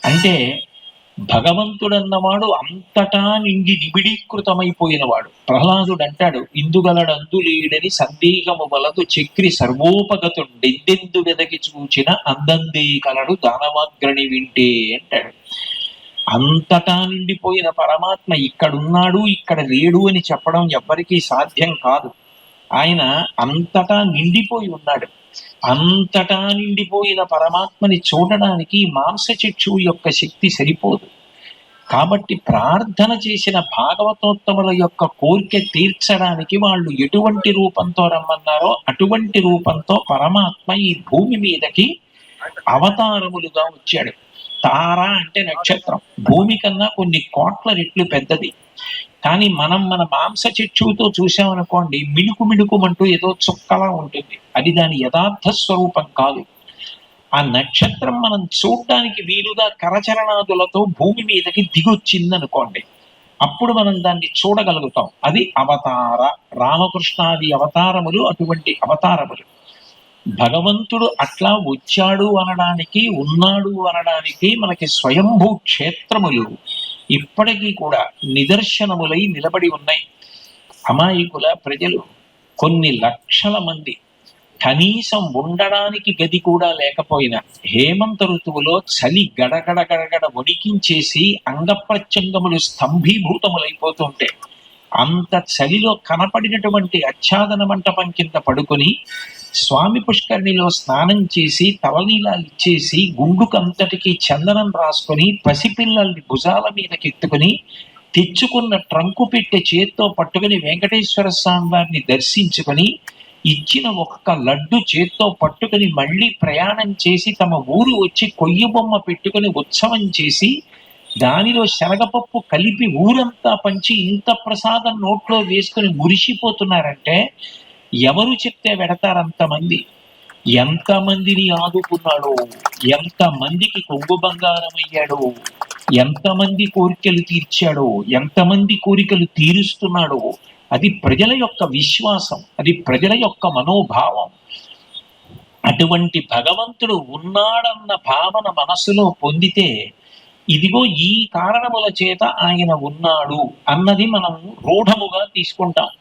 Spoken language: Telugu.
అంటే భగవంతుడన్నవాడు అంతటా నిండి నిబిడీకృతమైపోయినవాడు. ప్రహ్లాదుడు అంటాడు, ఇందుగలడందు లేడని సందేహము వలదు చక్రి సర్వోపగతుండెందెందు వెదకి చూచిన అందందే కలడు దానవాగ్రణి వింటే అంటాడు. అంతటా నిండిపోయిన పరమాత్మ ఇక్కడున్నాడు ఇక్కడ లేడు అని చెప్పడం ఎవ్వరికీ సాధ్యం కాదు. ఆయన అంతటా నిండిపోయి ఉన్నాడు. అంతటా నిండిపోయిన పరమాత్మని చూడడానికి మాంసచక్షువు యొక్క శక్తి సరిపోదు. కాబట్టి ప్రార్థన చేసిన భాగవతోత్తముల యొక్క కోరిక తీర్చడానికి వాళ్ళు ఎటువంటి రూపంతో రమ్మన్నారో అటువంటి రూపంతో పరమాత్మ ఈ భూమి మీదకి అవతారములుగా వచ్చాడు. తార అంటే నక్షత్రం, భూమి కన్నా కొన్ని కోట్ల రెట్లు పెద్దది. కానీ మనం మన మాంస చక్షువుతో చూసామనుకోండి, మిణుకు మిణుకుమంటూ ఏదో చుక్కలా ఉంటుంది. అది దాని యథార్థ స్వరూపం కాదు. ఆ నక్షత్రం మనం చూడడానికి వీలుగా కరచరణాదులతో భూమి మీదకి దిగొచ్చిందనుకోండి, అప్పుడు మనం దాన్ని చూడగలుగుతాం. అది అవతార. రామకృష్ణాది అవతారములు అటువంటి అవతారములు. భగవంతుడు అట్లా వచ్చాడు అనడానికి, ఉన్నాడు అనడానికి మనకి స్వయంభూ క్షేత్రములు ఇప్పటికీ కూడా నిదర్శనములై నిలబడి ఉన్నాయి. అమాయకుల ప్రజలు కొన్ని లక్షల మంది కనీసం ఉండడానికి గది కూడా లేకపోయినా హేమంత ఋతువులో చలి గడగడ గడగడ వణికించేసి అంగప్రత్యంగములు స్తంభీభూతములైపోతుంటే అంత చలిలో కనపడినటువంటి ఆచ్ఛాదన మంటపం కింద పడుకొని స్వామి పుష్కరిణిలో స్నానం చేసి తలనీలాలు ఇచ్చేసి గుండుకంతటికి చందనం రాసుకొని పసిపిల్లల్ని భుజాల మీదకి ఎత్తుకుని తెచ్చుకున్న ట్రంకు పెట్టె చేత్తో పట్టుకుని వెంకటేశ్వర స్వామి వారిని దర్శించుకొని ఇచ్చిన ఒక్క లడ్డు చేత్తో పట్టుకుని మళ్ళీ ప్రయాణం చేసి తమ ఊరు వచ్చి కొయ్య బొమ్మ పెట్టుకుని ఉత్సవం చేసి దానిలో శనగపప్పు కలిపి ఊరంతా పంచి ఇంత ప్రసాదం నోట్లో వేసుకుని మురిసిపోతున్నారంటే ఎవరు చెప్తే వెడతారంతమంది. ఎంతమందిని ఆదుకున్నాడో, ఎంతమందికి కొంగు బంగారం అయ్యాడో, ఎంతమంది కోరికలు తీర్చాడో, ఎంతమంది కోరికలు తీరుస్తున్నాడో, అది ప్రజల యొక్క విశ్వాసం, అది ప్రజల యొక్క మనోభావం. అటువంటి భగవంతుడు ఉన్నాడన్న భావన మనసులో పొందితే ఇదిగో ఈ కారణముల చేత ఆయన ఉన్నాడు అన్నది మనం రూఢముగా తీసుకుంటాం.